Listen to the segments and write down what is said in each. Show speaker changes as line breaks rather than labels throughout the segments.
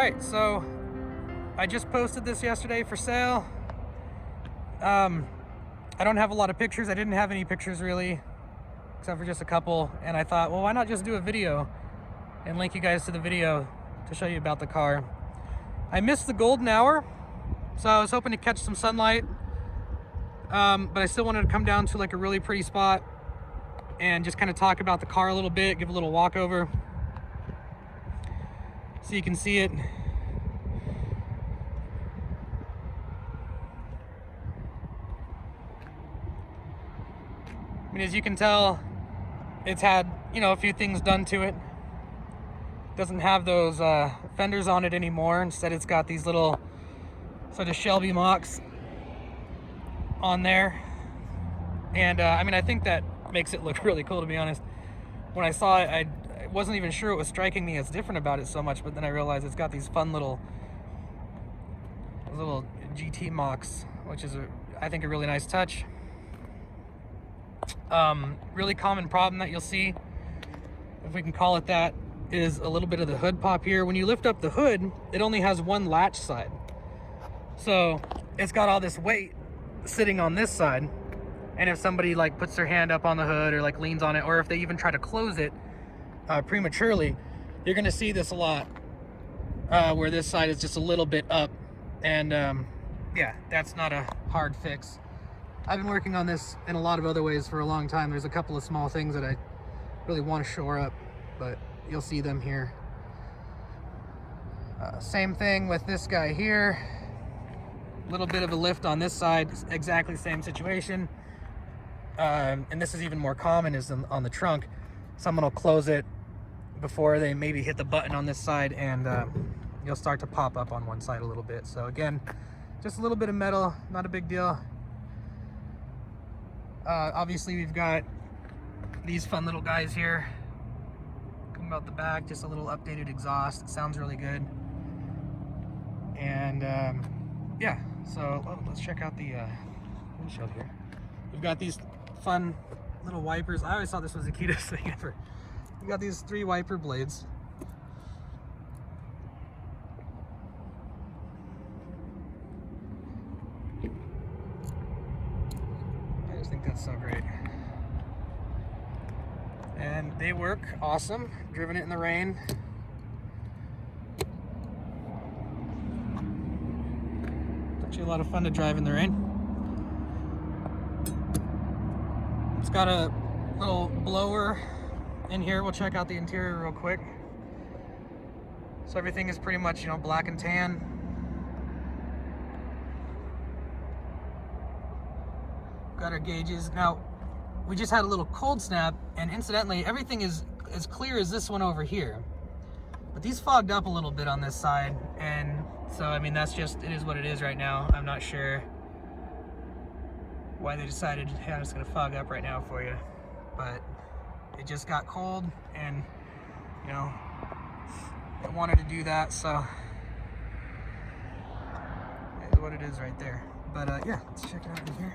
Alright, so I just posted this yesterday for sale. I don't have a lot of pictures. I didn't have any pictures really, except for just a couple. And I thought, well, why not just do a video and link you guys to the video to show you about the car. I missed the golden hour, so I was hoping to catch some sunlight. But I still wanted to come down to like a really pretty spot and just kind of talk about the car a little bit, give a little walkover so you can see it. I mean, as you can tell, it's had, a few things done to it. Doesn't have those fenders on it anymore. Instead, it's got these little sort of Shelby mocks on there. And I mean, I think that makes it look really cool, to be honest. When I saw it, I wasn't even sure what was striking me as different about it so much, but then I realized it's got these fun little GT mocks, which is, I think, a really nice touch. Really common problem that you'll see, if we can call it that, is a little bit of the hood pop here. When you lift up the hood, it only has one latch side. So it's got all this weight sitting on this side. And if somebody like puts their hand up on the hood or like leans on it, or if they even try to close it prematurely, you're gonna see this a lot, where this side is just a little bit up. And yeah, that's not a hard fix. I've been working on this in a lot of other ways for a long time. There's a couple of small things that I really want to shore up, but you'll see them here. Same thing with this guy here. A little bit of a lift on this side, exactly same situation. And this is even more common, is on the trunk. Someone will close it before they maybe hit the button on this side, and you'll start to pop up on one side a little bit. So again, just a little bit of metal, not a big deal. Obviously we've got these fun little guys here coming out the back, just a little updated exhaust. It sounds really good. And yeah, so let's check out the windshield here. We've got these fun little wipers. I always thought this was the cutest thing ever. We've got these 3 wiper blades. I think that's so great. And they work awesome. Driven it in the rain. It's actually a lot of fun to drive in the rain. It's got a little blower in here. We'll check out the interior real quick. So everything is pretty much, black and tan. Got our gauges. Now, we just had a little cold snap, and incidentally, everything is as clear as this one over here. But these fogged up a little bit on this side, and so, I mean, it is what it is right now. I'm not sure why they decided, hey, I'm just gonna fog up right now for you. But it just got cold, and, it wanted to do that, so it's what it is right there. But yeah, let's check it out in here.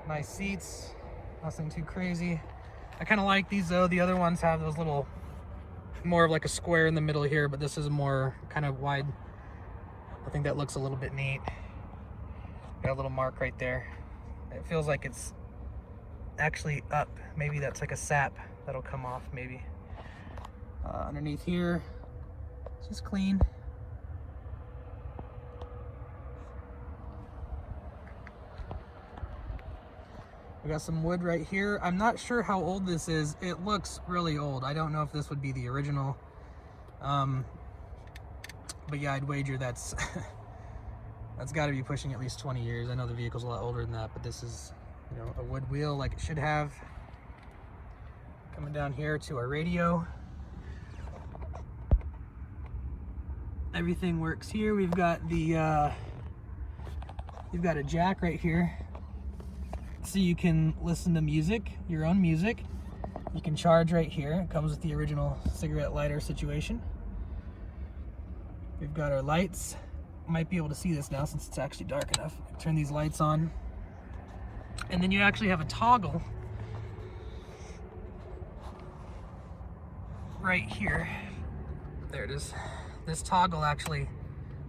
Nice seats, nothing too crazy. I kind of like these though. The other ones have those little, more of like a square in the middle here, but this is more kind of wide. I think that looks a little bit neat. Got a little mark right there. It feels like it's actually up. Maybe that's like a sap that'll come off maybe. Underneath here, it's just clean. We got some wood right here. I'm not sure how old this is. It looks really old. I don't know if this would be the original. But yeah, I'd wager that's that's got to be pushing at least 20 years. I know the vehicle's a lot older than that, but this is, a wood wheel like it should have. Coming down here to our radio. Everything works here. We've got the you've got a jack right here, so you can listen to music, your own music. You can charge right here. It comes with the original cigarette lighter situation. We've got our lights. Might be able to see this now since it's actually dark enough. Turn these lights on. And then you actually have a toggle right here there it is. This toggle actually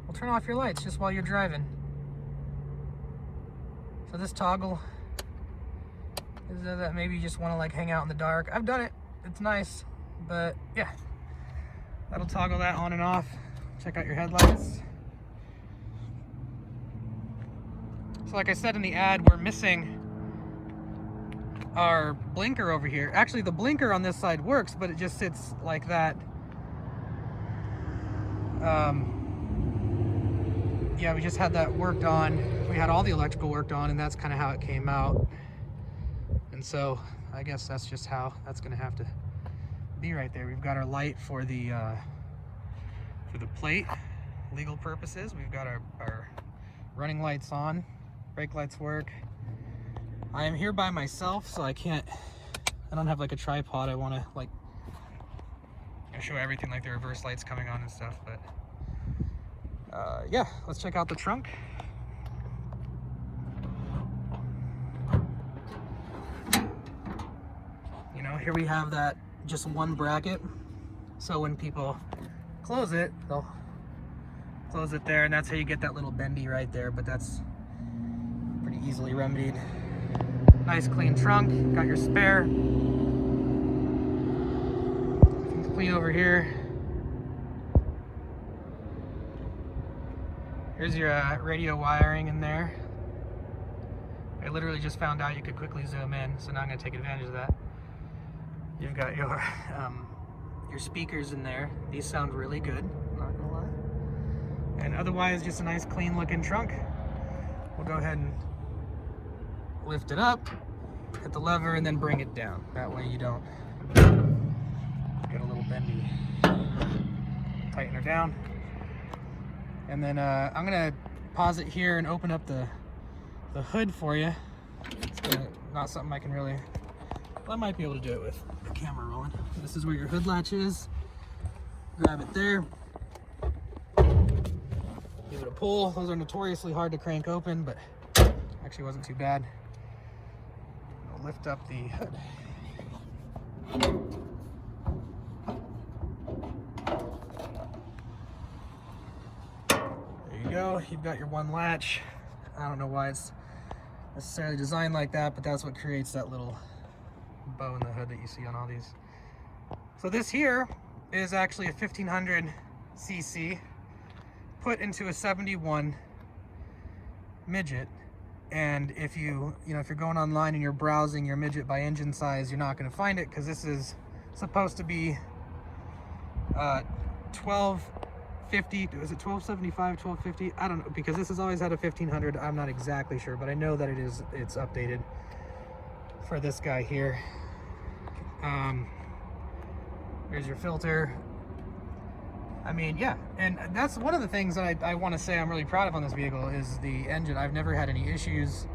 will turn off your lights just while you're driving. So this toggle is that maybe you just want to like hang out in the dark. I've done it. It's nice, but yeah, that'll toggle that on and off. Check out your headlights. So like I said in the ad, we're missing our blinker over here. Actually, the blinker on this side works, but it just sits like that. Yeah, we just had that worked on. We had all the electrical worked on, and that's kind of how it came out. And so I guess that's just how that's going to have to be right there. We've got our light for the plate, legal purposes. We've got our running lights on, brake lights work. I am here by myself, so I don't have like a tripod. I want to like show everything, like the reverse lights coming on and stuff, but yeah, let's check out the trunk. You know, here we have that just one bracket, so when people close it, they'll close it there, and that's how you get that little bendy right there, but that's pretty easily remedied. Nice clean trunk, got your spare. Everything's clean over here. Here's your radio wiring in there. I literally just found out you could quickly zoom in, so now I'm gonna take advantage of that. You've got your speakers in there. These sound really good, I'm not gonna lie. And otherwise, just a nice clean looking trunk. We'll go ahead and lift it up, hit the lever, and then bring it down. That way you don't get a little bendy. Tighten her down. And then I'm gonna pause it here and open up the hood for you. It's not something I can really, well, I might be able to do it with the camera rolling. This is where your hood latch is. Grab it there. Give it a pull. Those are notoriously hard to crank open, but actually wasn't too bad. I'll lift up the hood. There you go. You've got your one latch. I don't know why it's necessarily designed like that, but that's what creates that little bow in the hood that you see on all these. So this here is actually a 1500 cc put into a 71 Midget. And if you're going online and you're browsing your Midget by engine size, you're not going to find it, because this is supposed to be 1250. Is it 1275, 1250? I don't know, because this has always had a 1500. I'm not exactly sure, but I know that it's updated for this guy here. There's your filter. I mean, yeah, and that's one of the things that I want to say I'm really proud of on this vehicle is the engine. I've never had any issues.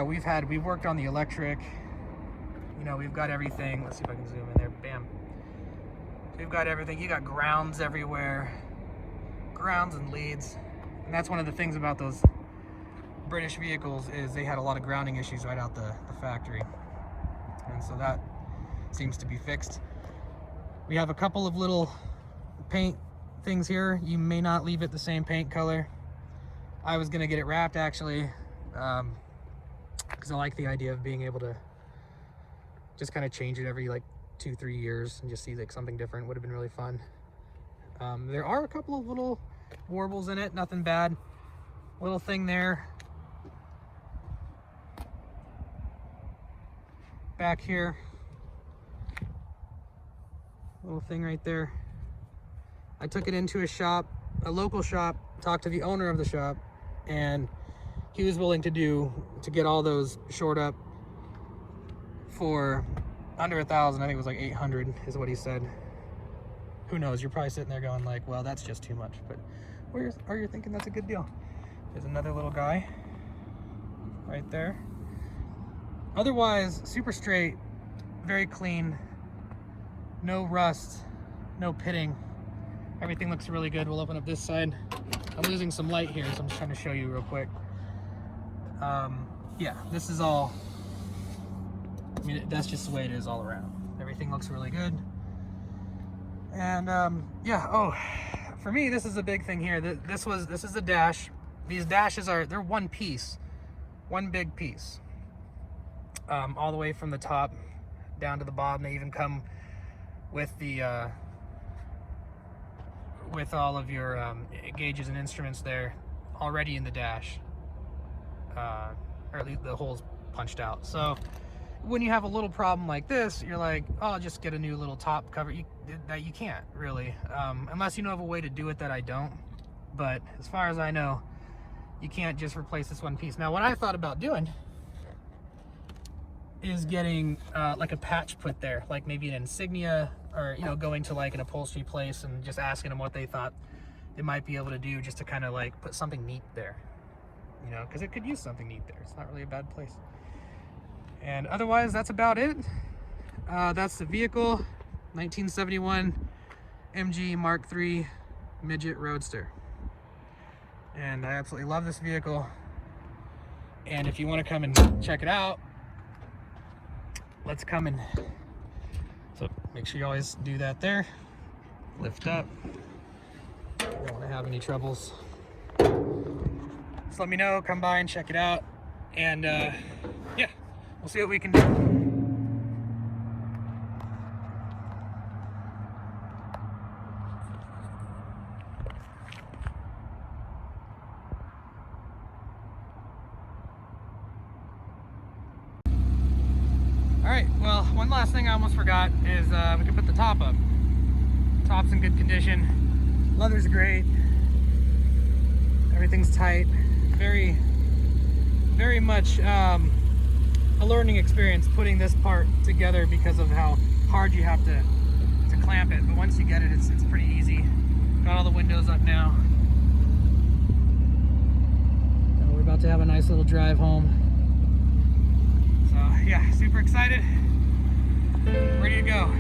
We've worked on the electric. You know, we've got everything. Let's see if I can zoom in there. Bam. We've got everything. You got grounds everywhere. Grounds and leads. And that's one of the things about those British vehicles is they had a lot of grounding issues right out the factory. And so that seems to be fixed. We have a couple of little paint things here. You may not leave it the same paint color. I was gonna get it wrapped actually, because I like the idea of being able to just kind of change it every like 2-3 years and just see like something different. Would have been really fun. There are a couple of little warbles in it, nothing bad. Little thing there. Back here. Little thing right there. I took it into a shop, a local shop, talked to the owner of the shop, and he was willing to get all those shored up for under $1,000. I think it was like 800 is what he said. Who knows? You're probably sitting there going like, well, that's just too much. But or you're thinking that's a good deal. There's another little guy right there. Otherwise, super straight, very clean, no rust, no pitting. Everything looks really good. We'll open up this side. I'm losing some light here, so I'm just trying to show you real quick. Yeah, this is all, I mean, that's just the way it is all around. Everything looks really good. And yeah, oh, for me, this is a big thing here. This is the dash. These dashes they're one piece, one big piece, all the way from the top down to the bottom. They even come with the with all of your gauges and instruments there already in the dash, or at least the holes punched out. So when you have a little problem like this, you're like, oh, I'll just get a new little top cover. That you can't really, unless you know of a way to do it that I don't. But as far as I know, you can't just replace this one piece. Now, what I thought about doing is getting like a patch put there, like maybe an insignia, or going to like an upholstery place and just asking them what they thought they might be able to do, just to kind of like put something neat there, because it could use something neat there. It's not really a bad place. And otherwise, that's about it. That's the vehicle, 1971 MG Mark III Midget Roadster. And I absolutely love this vehicle. And if you want to come and check it out, let's come in. So make sure you always do that there. Lift up. Don't want to have any troubles. Just let me know, come by and check it out. And yeah, we'll see what we can do. Alright, well, one last thing I almost forgot is we can put the top up. Top's in good condition. Leather's great. Everything's tight. Very, very much a learning experience putting this part together because of how hard you have to clamp it. But once you get it, it's pretty easy. Got all the windows up now. And we're about to have a nice little drive home. So yeah, super excited. Ready to go.